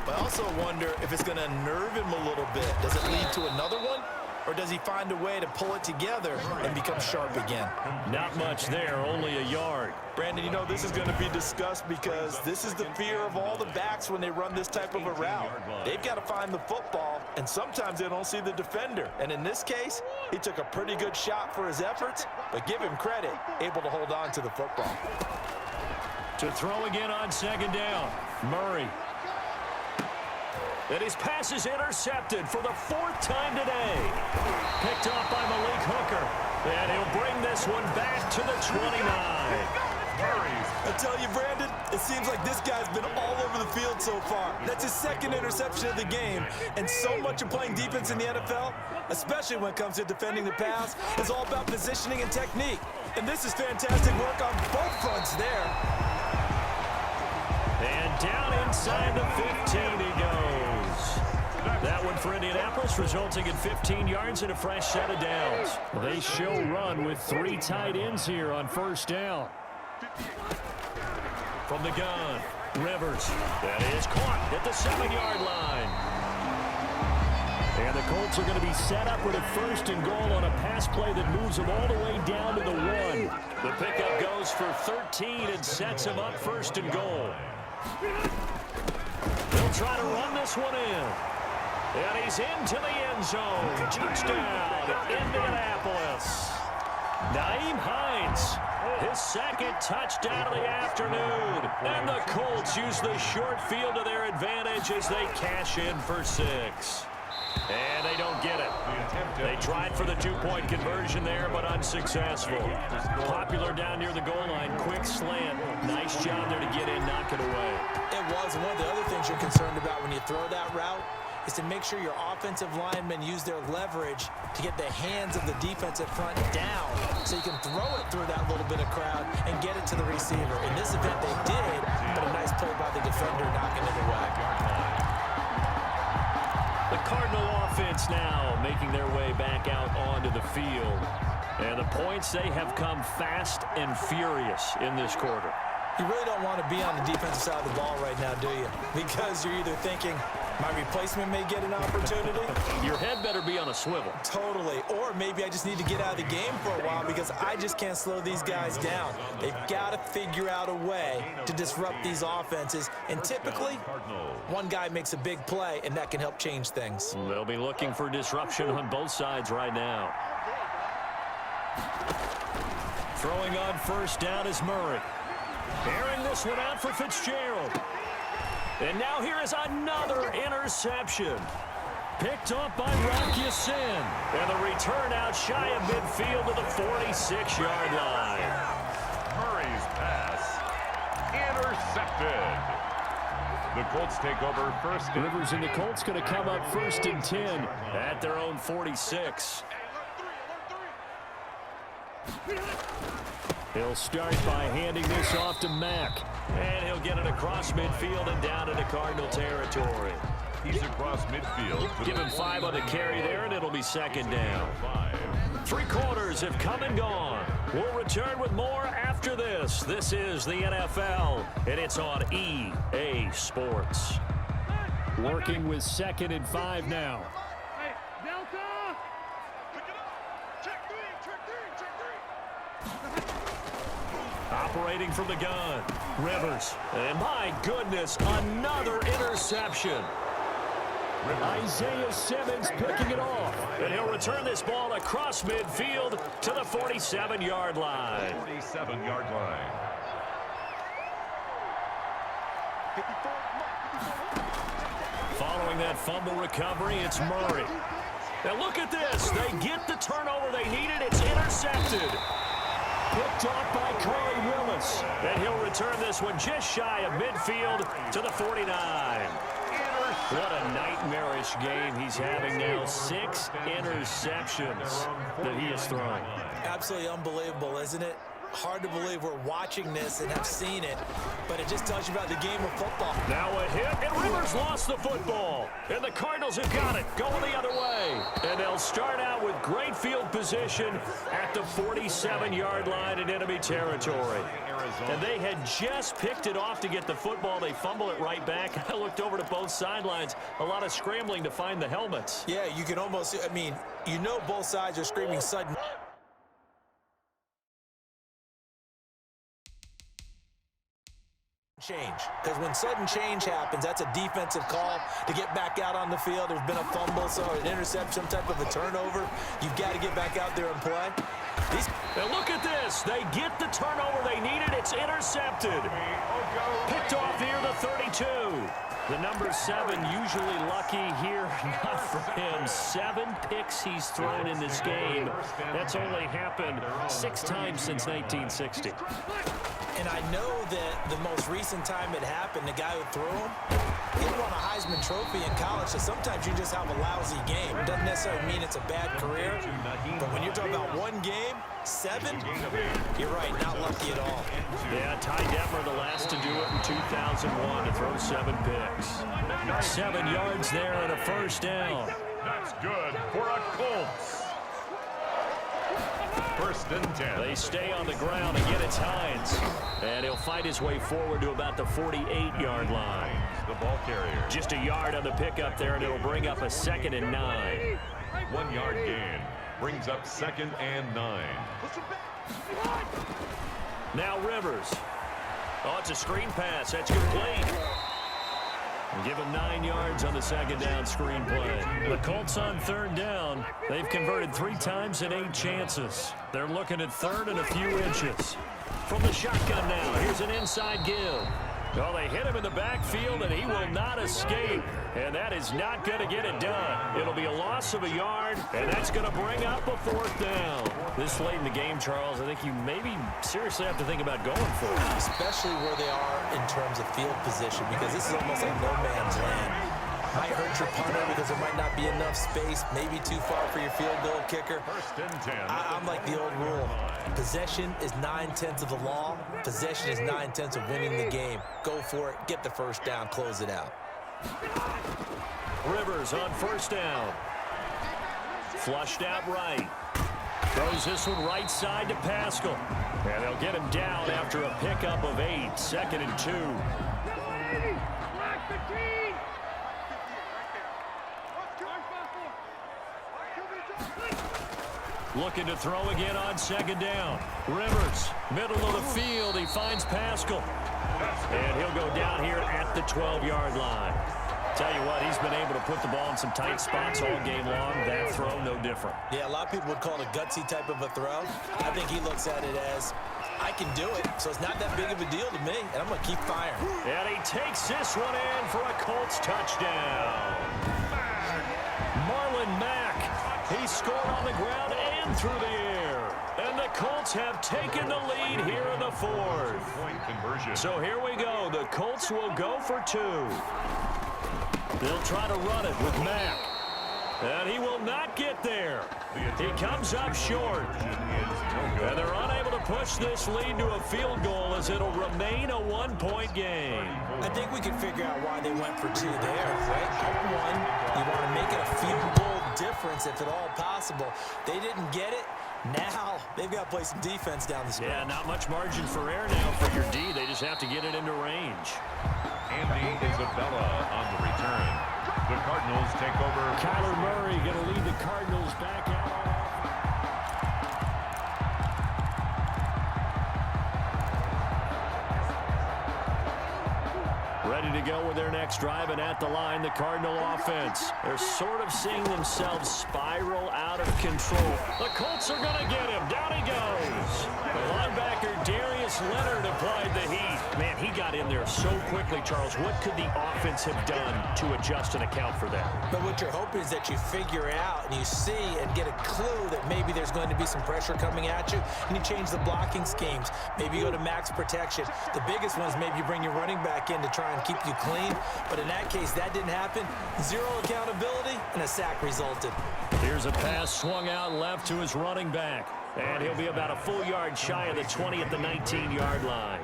but I also wonder if it's going to nerve him a little bit. Does it lead to another one? Or does he find a way to pull it together and become sharp again? Not much there, only a yard. Brandon, you know, this is going to be discussed because this is the fear of all the backs when they run this type of a route. They've got to find the football, and sometimes they don't see the defender. And in this case, he took a pretty good shot for his efforts, but give him credit, able to hold on to the football. To throw again on 2nd down, Murray. And his pass is intercepted for the 4th time today. Picked off by Malik Hooker. And he'll bring this one back to the 29. I tell you, Brandon, it seems like this guy's been all over the field so far. That's his 2nd interception of the game. And so much of playing defense in the NFL, especially when it comes to defending the pass, is all about positioning and technique. And this is fantastic work on both fronts there. And down inside the 15 he goes. That one for Indianapolis, resulting in 15 yards and a fresh set of downs. They show run with 3 tight ends here on first down. From the gun, Rivers. That is caught at the 7-yard line. And the Colts are going to be set up with a first and goal on a pass play that moves them all the way down to the 1. The pickup goes for 13 and sets him up first and goal. They'll try to run this one in. And he's into the end zone. Touchdown, Indianapolis. Nyheim Hines, his second touchdown of the afternoon. And the Colts use the short field to their advantage as they cash in for 6. And they don't get it. They tried for the 2-point conversion there, but unsuccessful. Popular down near the goal line. Quick slant. Nice job there to get in, knock it away. It was. And one of the other things you're concerned about when you throw that route is to make sure your offensive linemen use their leverage to get the hands of the defensive front down so you can throw it through that little bit of crowd and get it to the receiver. In this event, they did, but a nice play by the defender knocking it away. The Cardinal offense now making their way back out onto the field. And the points, they have come fast and furious in this quarter. You really don't want to be on the defensive side of the ball right now, do you? Because you're either thinking, my replacement may get an opportunity. Your head better be on a swivel. Totally. Or maybe I just need to get out of the game for a while because I just can't slow these guys down. They've got to figure out a way to disrupt these offenses. And typically, one guy makes a big play, and that can help change things. They'll be looking for disruption on both sides right now. Throwing on first down is Murray. Airing this one out for Fitzgerald. And now here is another interception. Picked up by Rocky Sin. And the return out shy of midfield to the 46-yard line. Murray's pass intercepted. The Colts take over first. Rivers and the Colts going to come up first and 10 at their own 46. He'll start by handing this off to Mack. And he'll get it across midfield and down into Cardinal territory. He's across midfield. Give him 5 on the carry there, and it'll be second down. 3 quarters have come and gone. We'll return with more after this. This is the NFL, and it's on EA Sports. Working with 2nd and 5 now. Hey, Delta! Operating from the gun, Rivers. And my goodness, another interception. Isaiah Simmons picking it off. And he'll return this ball across midfield to the 47-yard line. 47-yard line. Following that fumble recovery, it's Murray. Now look at this. They get the turnover they needed. It's intercepted. Picked off by Corey Willis. And he'll return this one just shy of midfield to the 49. What a nightmarish game he's having now. 6 interceptions that he has thrown. Absolutely unbelievable, isn't it? Hard to believe we're watching this and have seen it, but it just tells you about the game of football. Now a hit, and Rivers lost the football. And the Cardinals have got it, going the other way. And they'll start out with great field position at the 47-yard line in enemy territory. And they had just picked it off to get the football. They fumble it right back. I looked over to both sidelines. A lot of scrambling to find the helmets. Yeah, you can almost, I mean, you know both sides are screaming sudden change, because when sudden change happens, that's a defensive call to get back out on the field. There's been a fumble, so an interception, some type of a turnover. You've got to get back out there and play. And look at this. They get the turnover they needed. It's intercepted. Picked off near the 32. The number 7 usually lucky here. Not for him. 7 picks he's thrown in this game. That's only happened 6 times since 1960. And I know that the most recent time it happened, the guy who threw him, he won a Heisman Trophy in college, so sometimes you just have a lousy game. It doesn't necessarily mean it's a bad career, but when you're talking about one game, 7, you're right, not lucky at all. Yeah, Ty Detmer, the last to do it in 2001, to throw 7 picks. 7 yards there and a first down. That's good for a Colts. First and 10. They stay on the ground. Again, it's Hines. And he'll fight his way forward to about the 48-yard line. The ball carrier. Just a yard on the pickup there, and it'll bring up a 2nd and 9. 1 yard gain. Brings up 2nd and 9. Now Rivers. Oh, it's a screen pass. That's complete. And give him 9 yards on the 2nd down screen play. The Colts on 3rd down. They've converted 3 times in 8 chances. They're looking at 3rd and a few inches. From the shotgun now, here's an inside give. Well, they hit him in the backfield, and he will not escape. And that is not going to get it done. It'll be a loss of a yard, and that's going to bring up a 4th down. This late in the game, Charles, I think you maybe seriously have to think about going for it. Especially where they are in terms of field position, because this is almost like no man's land. Might hurt your punter because there might not be enough space, maybe too far for your field goal kicker. First and 10. I'm like the old rule. Possession is 9/10 of the law. Possession is 9/10 of winning the game. Go for it, get the first down, close it out. Rivers on 1st down. Flushed out right. Throws this one right side to Pascal. And they'll get him down after a pickup of 8. 2nd and 2. Looking to throw again on 2nd down. Rivers, middle of the field. He finds Pascal. And he'll go down here at the 12-yard line. Tell you what, he's been able to put the ball in some tight spots all game long. That throw, no different. Yeah, a lot of people would call it a gutsy type of a throw. I think he looks at it as, I can do it, so it's not that big of a deal to me, and I'm going to keep firing. And he takes this one in for a Colts touchdown. Marlon Mack, he scored on the ground and through the air. And the Colts have taken the lead here in the 4th. Point conversion. So here we go. The Colts will go for 2. They'll try to run it with Mack. And he will not get there. He comes up short. And they're unable to push this lead to a field goal as it'll remain a 1-point game. I think we can figure out why they went for 2 there, right? Up 1, you want to make it a field goal difference if at all possible. They didn't get it. Now they've got to play some defense down the stretch. Yeah, not much margin for error now for your D. They just have to get it into range. Andy Isabella on the return. The Cardinals take over. Kyler Murray going to lead the Cardinals back out. Ready to go with their next drive, and at the line, the Cardinal offense. They're sort of seeing themselves spiral out of control. The Colts are going to get him. Down he goes. The linebacker, Darius Leonard, applied the heat. Man, he got in there so quickly, Charles. What could the offense have done to adjust and account for that? But what you're hoping is that you figure out and you see and get a clue that maybe there's going to be some pressure coming at you, and you change the blocking schemes. Maybe you go to max protection. The biggest one is maybe you bring your running back in to try and keep you clean. But in that case, that didn't happen. 0 accountability, and a sack resulted. Here's a pass swung out left to his running back. And he'll be about a full yard shy of the 20 at the 19-yard line.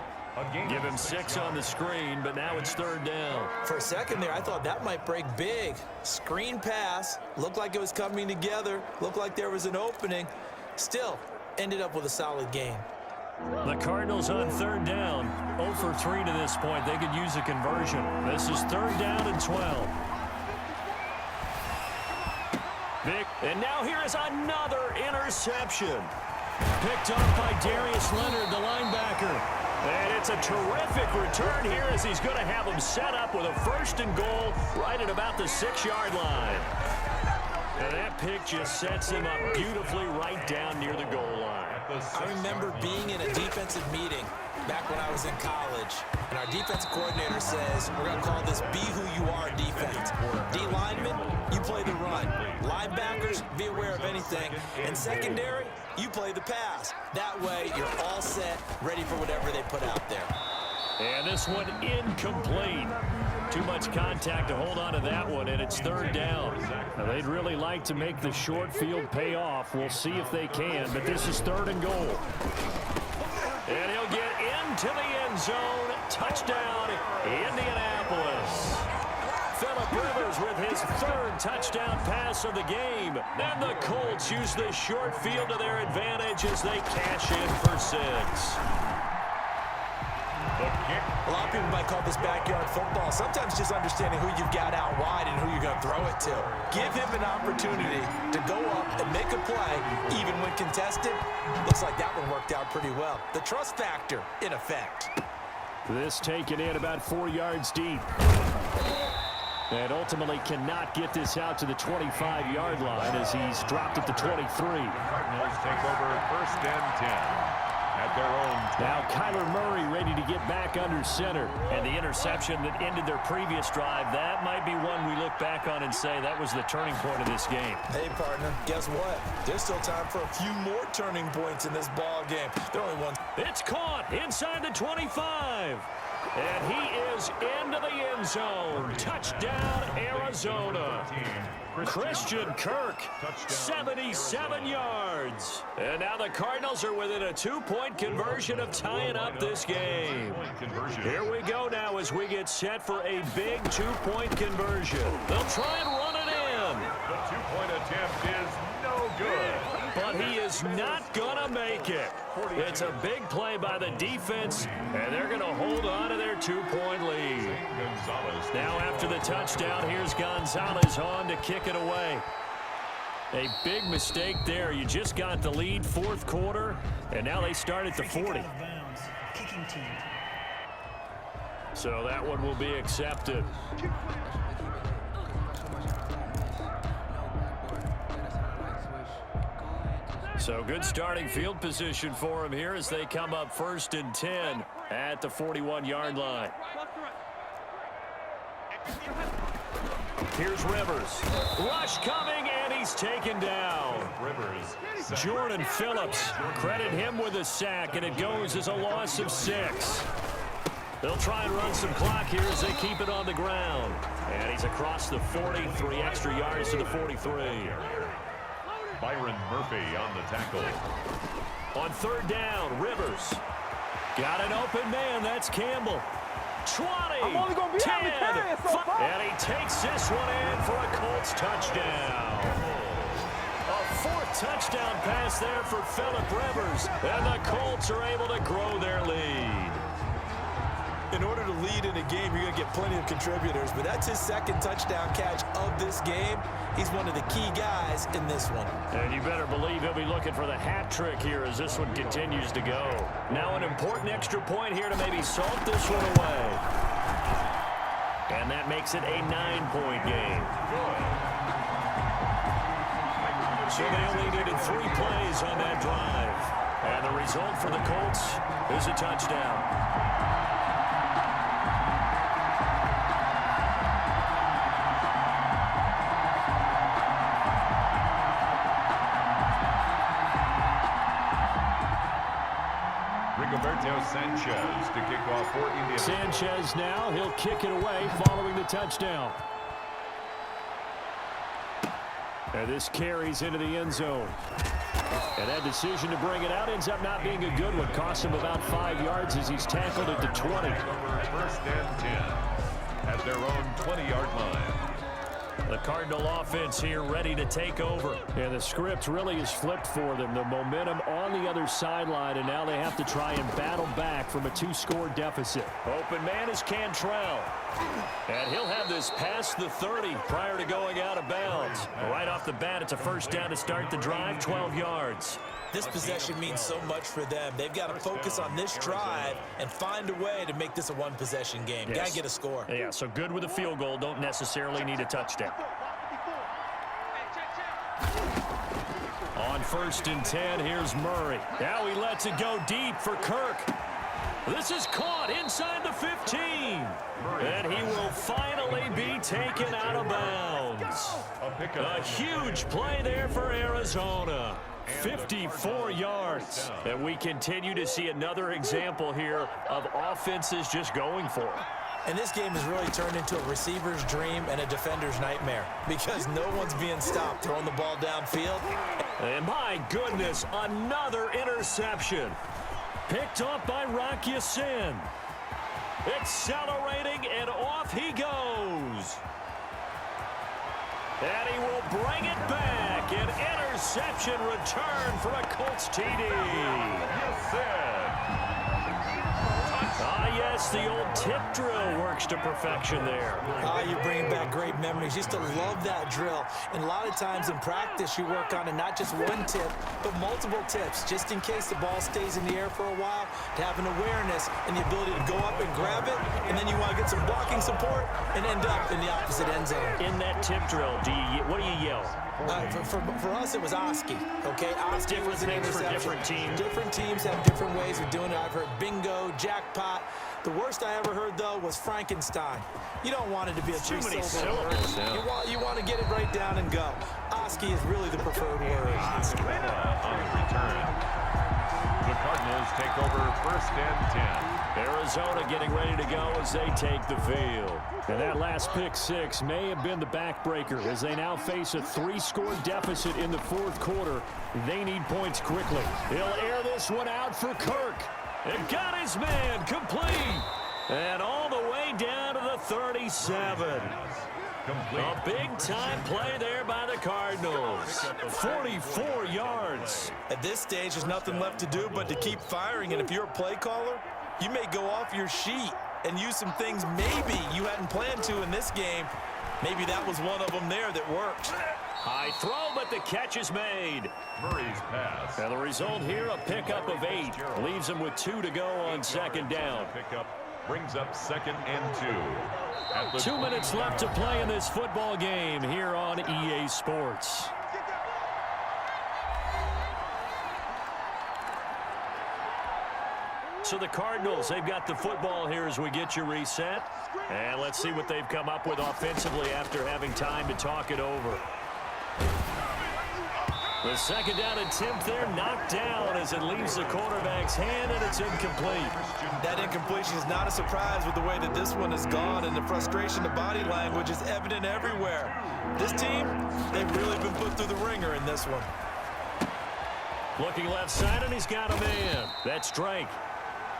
Give him 6 on the screen, but now it's 3rd down. For a second there, I thought that might break big. Screen pass. Looked like it was coming together. Looked like there was an opening. Still, ended up with a solid gain. The Cardinals on 3rd down. 0 for 3 to this point. They could use a conversion. This is 3rd down and 12. And now here is another interception. Picked up by Darius Leonard, the linebacker. And it's a terrific return here as he's going to have him set up with a 1st and goal right at about the 6-yard line. And that pick just sets him up beautifully right down near the goal line. I remember being in a defensive meeting back when I was in college, and our defensive coordinator says, we're going to call this be who you are defense. D linemen, you play the run. Linebackers, be aware of anything. And secondary, you play the pass. That way, you're all set, ready for whatever they put out there. And this one incomplete. Too much contact to hold on to that one, and it's third down. Now, they'd really like to make the short field pay off. We'll see if they can, but this is 3rd and goal. And he'll get into the end zone. Touchdown, Indianapolis. Phillip Rivers with his 3rd touchdown pass of the game. And the Colts use the short field to their advantage as they cash in for 6. A lot of people might call this backyard football. Sometimes just understanding who you've got out wide and who you're going to throw it to. Give him an opportunity to go up and make a play, even when contested. Looks like that one worked out pretty well. The trust factor in effect. This taken in about 4 yards deep. And ultimately cannot get this out to the 25-yard line as he's dropped at the 23. Cardinals take over 1st and 10. At their own. Now Kyler Murray ready to get back under center. And the interception that ended their previous drive, that might be one we look back on and say that was the turning point of this game. Hey, partner, guess what? There's still time for a few more turning points in this ball game. They're only one. It's caught inside the 25. And he is into the end zone. Touchdown, Arizona. Christian Kirk, 77 yards. And now the Cardinals are within a 2-point conversion of tying up this game. Here we go now as we get set for a big 2-point conversion. They'll try and run it in. The 2-point attempt is no good. But he is not going to make it. It's a big play by the defense, and they're going to hold on to their 2-point lead. Now after the touchdown, here's Gonzalez on to kick it away. A big mistake there. You just got the lead 4th quarter, and now they start at the 40. So that one will be accepted. So good starting field position for him here as they come up 1st and 10 at the 41-yard line. Here's Rivers. Rush coming, and he's taken down. Jordan Phillips, credit him with a sack, and it goes as a loss of 6. They'll try and run some clock here as they keep it on the ground. And he's across the 40, 3 extra yards to the 43. Byron Murphy on the tackle. On 3rd down, Rivers. Got an open man. That's Campbell. 20, I'm only going to be 10, so far. And he takes this one in for a Colts touchdown. A 4th touchdown pass there for Phillip Rivers. And the Colts are able to grow their lead. In order to lead in a game, you're going to get plenty of contributors, but that's his 2nd touchdown catch of this game. He's one of the key guys in this one. And you better believe he'll be looking for the hat trick here as this one continues to go. Now an important extra point here to maybe salt this one away. And that makes it a 9-point game. So they only needed 3 plays on that drive. And the result for the Colts is a touchdown. Sanchez to kick off for Indiana. Sanchez now, he'll kick it away following the touchdown. And this carries into the end zone. And that decision to bring it out ends up not being a good one. Costs him about 5 yards as he's tackled at the 20. 1st and 10 at their own 20-yard line. The Cardinal offense here ready to take over. And the script really is flipped for them. The momentum on the other sideline, and now they have to try and battle back from a 2-score deficit. Open man is Cantrell. And he'll have this past the 30 prior to going out of bounds. Right off the bat, it's a 1st down to start the drive, 12 yards. This possession means so much for them. They've got to focus on this drive and find a way to make this a 1-possession game. Yes. Got to get a score. Yeah, so good with a field goal. Don't necessarily need a touchdown. On 1st and 10, here's Murray. Now he lets it go deep for Kirk. This is caught inside the 15. And he will finally be taken out of bounds. A huge play there for Arizona. 54 yards. And we continue to see another example here of offenses just going for it. And this game has really turned into a receiver's dream and a defender's nightmare because no one's being stopped throwing the ball downfield. And my goodness, another interception. Picked off by Rock Ya-Sin. Accelerating, and off he goes. And he will bring it back. An interception return for a Colts TD. Ah, yes, the old tip drill works to perfection there. Ah, you bring back great memories. Used to love that drill. And a lot of times in practice, you work on it, not just one tip, but multiple tips, just in case the ball stays in the air for a while, to have an awareness and the ability to go up and grab it, and then you want to get some blocking support and end up in the opposite end zone. In that tip drill, what do you yell? For us, it was Oski, okay? Oski was an interception. For different teams. Different teams have different ways of doing it. I've heard bingo, jackpot. The worst I ever heard, though, was Frankenstein. You don't want it to be a three-syllable word. You want to get it right down and go. Oski is really the preferred word. On the return, the Cardinals take over 1st and 10. Arizona getting ready to go as they take the field. And that last pick six may have been the backbreaker as they now face a 3-score deficit in the 4th quarter. They need points quickly. He'll air this one out for Kirk. And got his man complete. And all the way down to the 37. A big-time play there by the Cardinals. 44 yards. At this stage, there's nothing left to do but to keep firing. And if you're a play caller, you may go off your sheet and use some things maybe you hadn't planned to in this game. Maybe that was one of them there that worked. High throw, but the catch is made. Murray's pass. And the result here, a pickup of 8. Leaves him with 2 to go on 2nd down. Pickup brings up 2nd and 2. 2 minutes left to play in this football game here on EA Sports. So the Cardinals, they've got the football here as we get you reset. And let's see what they've come up with offensively after having time to talk it over. The 2nd down attempt there knocked down as it leaves the quarterback's hand, and it's incomplete. That incompletion is not a surprise with the way that this one has gone, and the frustration, the body language is evident everywhere. This team, they've really been put through the ringer in this one. Looking left side, and he's got a man. That's Drake.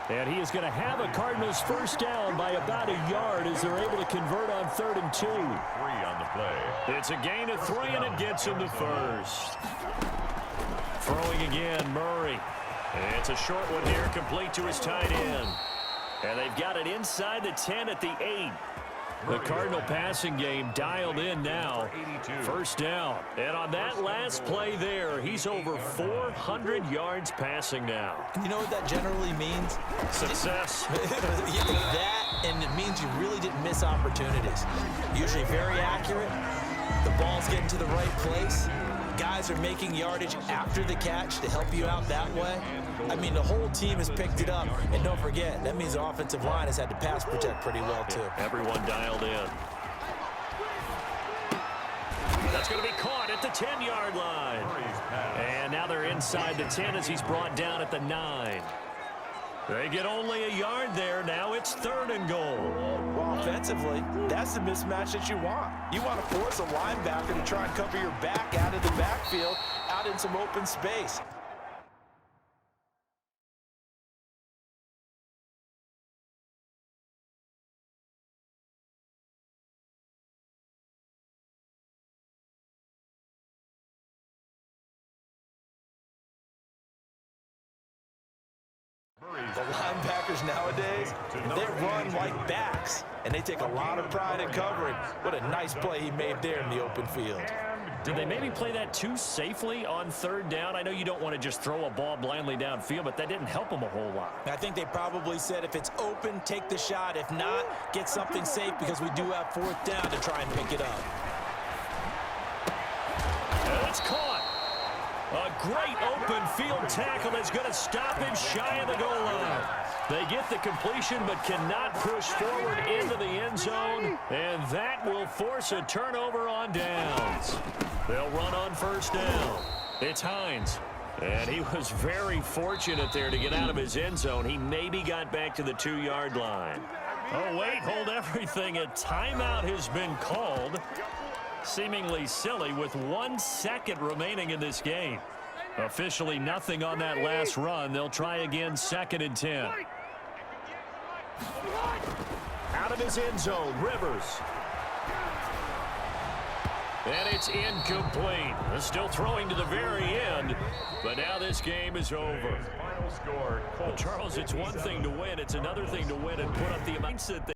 And he is going to have a Cardinals 1st down by about a yard as they're able to convert on 3rd and 2. 3 on the play. It's a gain of 3, and it gets him to 1st. Throwing again, Murray. It's a short one here, complete to his tight end. And they've got it inside the 10 at the 8. The Cardinal passing game dialed in now. 1st down. And on that last play there, he's over 400 yards passing now. You know what that generally means? Success. That, and it means you really didn't miss opportunities. Usually very accurate. The ball's getting to the right place. Guys are making yardage after the catch to help you out that way. I mean, the whole team has picked it up. And don't forget, that means the offensive line has had to pass protect pretty well, too. Everyone dialed in. That's going to be caught at the 10-yard line. And now they're inside the 10 as he's brought down at the 9. They get only a yard there. Now it's 3rd and goal. Well, offensively, that's the mismatch that you want. You want to force a linebacker to try and cover your back out of the backfield, out in some open space. The linebackers nowadays, they run like backs, and they take a lot of pride in covering. What a nice play he made there in the open field. Did they maybe play that too safely on 3rd down? I know you don't want to just throw a ball blindly downfield, but that didn't help them a whole lot. I think they probably said if it's open, take the shot. If not, get something safe because we do have 4th down to try and pick it up. And it's caught. A great open field tackle that's going to stop him shy of the goal line. They get the completion but cannot push forward into the end zone, and that will force a turnover on downs. They'll run on first down. It's Hines, and he was very fortunate there to get out of his end zone. He maybe got back to the 2-yard line. Oh, wait, hold everything. A timeout has been called. Seemingly silly with 1 second remaining in this game. Officially nothing on that last run. They'll try again, 2nd and 10. Out of his end zone, Rivers. And it's incomplete. They're still throwing to the very end, but now this game is over. Well, Charles, it's one thing to win. It's another thing to win and put up the amounts that they